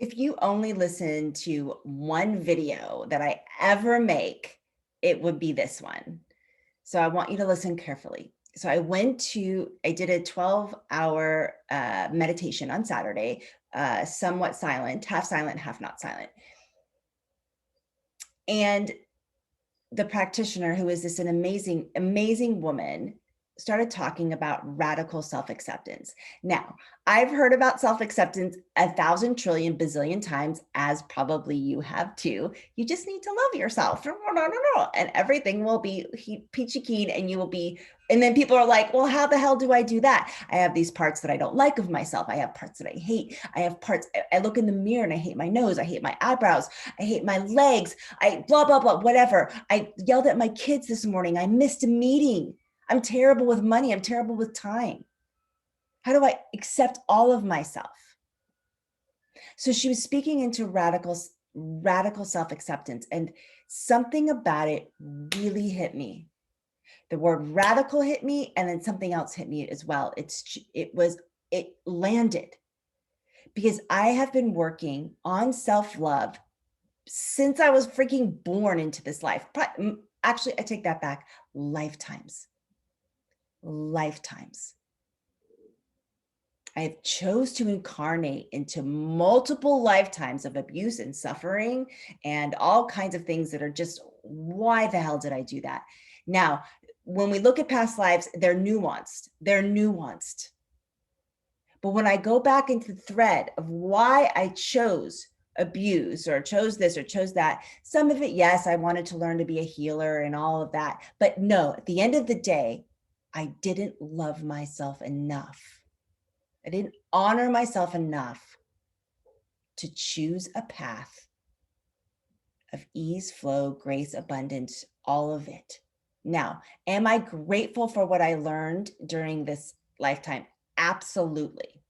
If you only listen to one video that I ever make, it would be this one. So I want you to listen carefully. So I did a 12-hour meditation on Saturday, somewhat silent, half silent, half not silent. And the practitioner, who is an amazing, amazing woman, started talking about radical self-acceptance. Now, I've heard about self-acceptance 1,000 trillion bazillion times, as probably you have too. You just need to love yourself. And everything will be peachy keen, and you will be. And then people are like, well, how the hell do I do that? I have these parts that I don't like of myself. I have parts that I hate. I have parts, I look in the mirror and I hate my nose. I hate my eyebrows. I hate my legs. I blah, blah, blah, whatever. I yelled at my kids this morning. I missed a meeting. I'm terrible with money. I'm terrible with time. How do I accept all of myself? So she was speaking into radical self-acceptance, and something about it really hit me. The word radical hit me, and then something else hit me as well. It landed because I have been working on self-love since I was freaking born into this life. Actually, I take that back. Lifetimes. I have chose to incarnate into multiple lifetimes of abuse and suffering and all kinds of things that are just, why the hell did I do that? Now, when we look at past lives, they're nuanced. But when I go back into the thread of why I chose abuse or chose this or chose that, some of it, yes, I wanted to learn to be a healer and all of that. But no, at the end of the day, I didn't love myself enough. I didn't honor myself enough to choose a path of ease, flow, grace, abundance, all of it. Now, am I grateful for what I learned during this lifetime? Absolutely.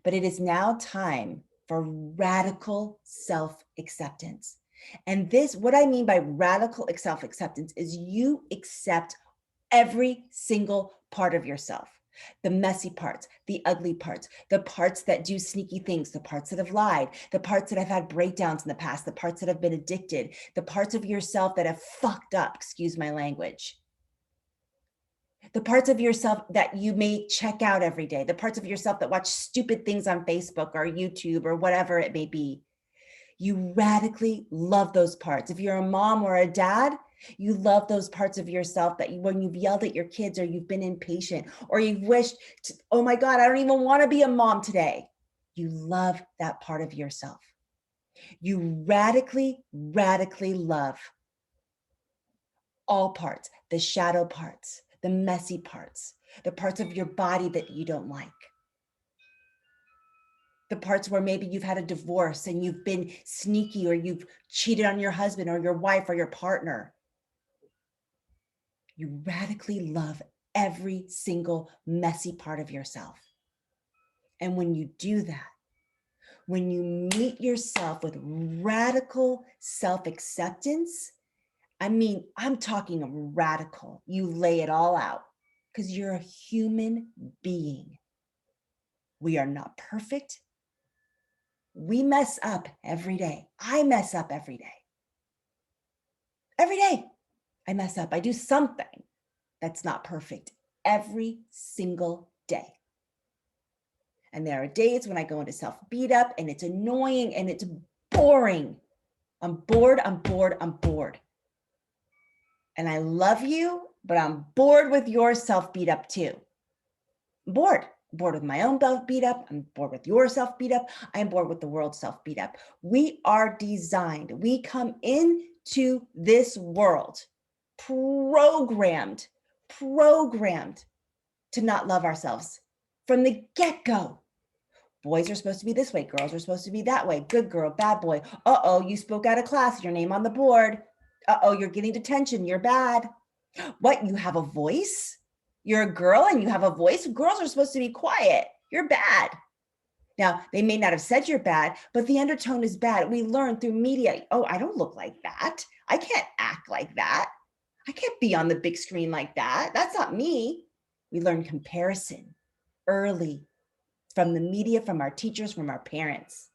But it is now time for radical self-acceptance. And what I mean by radical self-acceptance is you accept every single part of yourself. The messy parts, the ugly parts, the parts that do sneaky things, the parts that have lied, the parts that have had breakdowns in the past, the parts that have been addicted, the parts of yourself that have fucked up, excuse my language. The parts of yourself that you may check out every day, the parts of yourself that watch stupid things on Facebook or YouTube or whatever it may be. You radically love those parts. If you're a mom or a dad, you love those parts of yourself that when you've yelled at your kids or you've been impatient or you've wished, oh my God, I don't even want to be a mom today. You love that part of yourself. You radically love all parts, the shadow parts, the messy parts, the parts of your body that you don't like. The parts where maybe you've had a divorce and you've been sneaky or you've cheated on your husband or your wife or your partner. You radically love every single messy part of yourself. And when you do that, when you meet yourself with radical self-acceptance, I mean, I'm talking radical. You lay it all out because you're a human being. We are not perfect. We mess up every day. I mess up every day. Every day I mess up. I do something that's not perfect every single day. And there are days when I go into self-beat up and it's annoying and it's boring. I'm bored. And I love you, but I'm bored with your self-beat up too. I'm bored with my own beat up. I'm bored with your self beat up. I am bored with the world's self beat up. We are designed. We come into this world programmed to not love ourselves from the get-go. Boys are supposed to be this way. Girls are supposed to be that way. Good girl, bad boy. Uh-oh, you spoke out of class. Your name on the board. Uh-oh, you're getting detention. You're bad. What, you have a voice? You're a girl and you have a voice? Girls are supposed to be quiet. You're bad. Now, they may not have said you're bad, but the undertone is bad. We learn through media, oh, I don't look like that. I can't act like that. I can't be on the big screen like that. That's not me. We learn comparison early from the media, from our teachers, from our parents.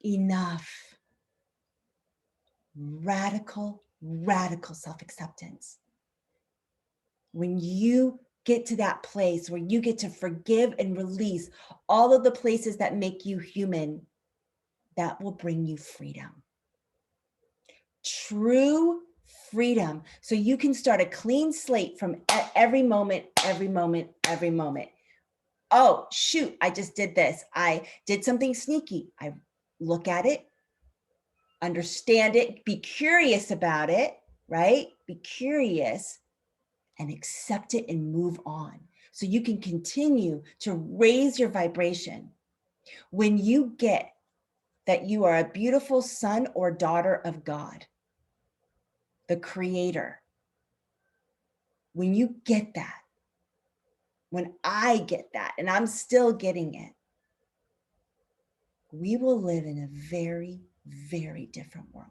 enough. Radical, radical self-acceptance. When you get to that place where you get to forgive and release all of the places that make you human, that will bring you freedom. True freedom. So you can start a clean slate from every moment, every moment, every moment. Oh, shoot, I just did this. I did something sneaky. I look at it, understand it, be curious about it, right? Be curious and accept it and move on. So you can continue to raise your vibration. When you get that you are a beautiful son or daughter of God, the creator, when you get that, when I get that, and I'm still getting it, we will live in a very, very different world.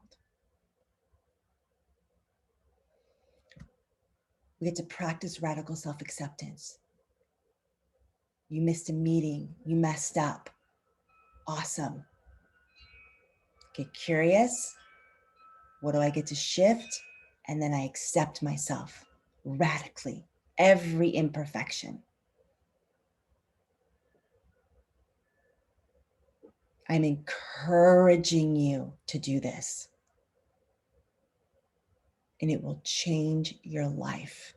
We get to practice radical self-acceptance. You missed a meeting, you messed up. Awesome. Get curious. What do I get to shift? And then I accept myself radically, every imperfection. I'm encouraging you to do this. And it will change your life.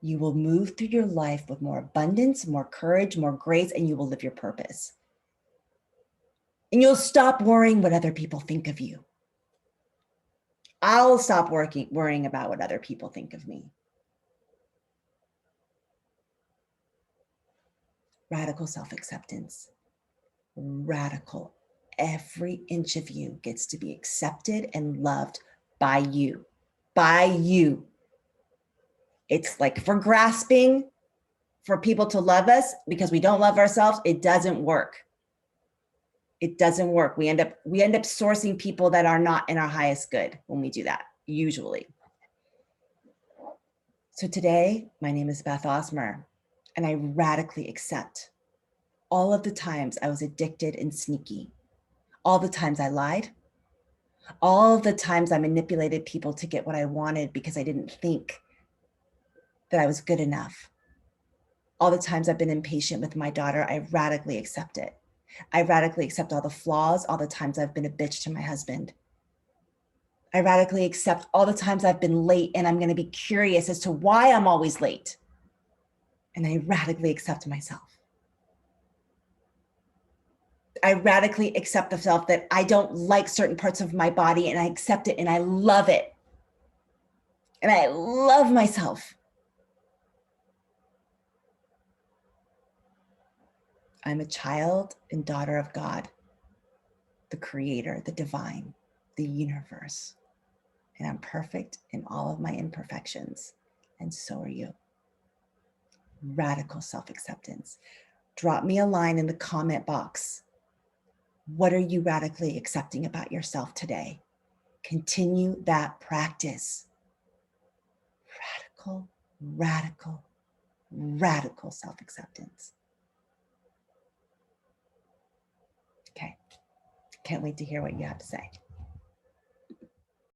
You will move through your life with more abundance, more courage, more grace, and you will live your purpose. And you'll stop worrying what other people think of you. I'll stop worrying about what other people think of me. Radical self-acceptance. Radical. Every inch of you gets to be accepted and loved by you. By you. It's like if we're grasping for people to love us because we don't love ourselves, it doesn't work. It doesn't work. We end up sourcing people that are not in our highest good when we do that, usually. So today, my name is Beth Osmer, and I radically accept all of the times I was addicted and sneaky, all the times I lied, all of the times I manipulated people to get what I wanted because I didn't think that I was good enough. All the times I've been impatient with my daughter, I radically accept it. I radically accept all the flaws, all the times I've been a bitch to my husband. I radically accept all the times I've been late, and I'm going to be curious as to why I'm always late. And I radically accept myself. I radically accept the self that I don't like certain parts of my body, and I accept it and I love it. And I love myself. I'm a child and daughter of God, the creator, the divine, the universe. And I'm perfect in all of my imperfections. And so are you. Radical self-acceptance. Drop me a line in the comment box. What are you radically accepting about yourself today? Continue that practice. Radical, radical, radical self-acceptance. Okay. Can't wait to hear what you have to say.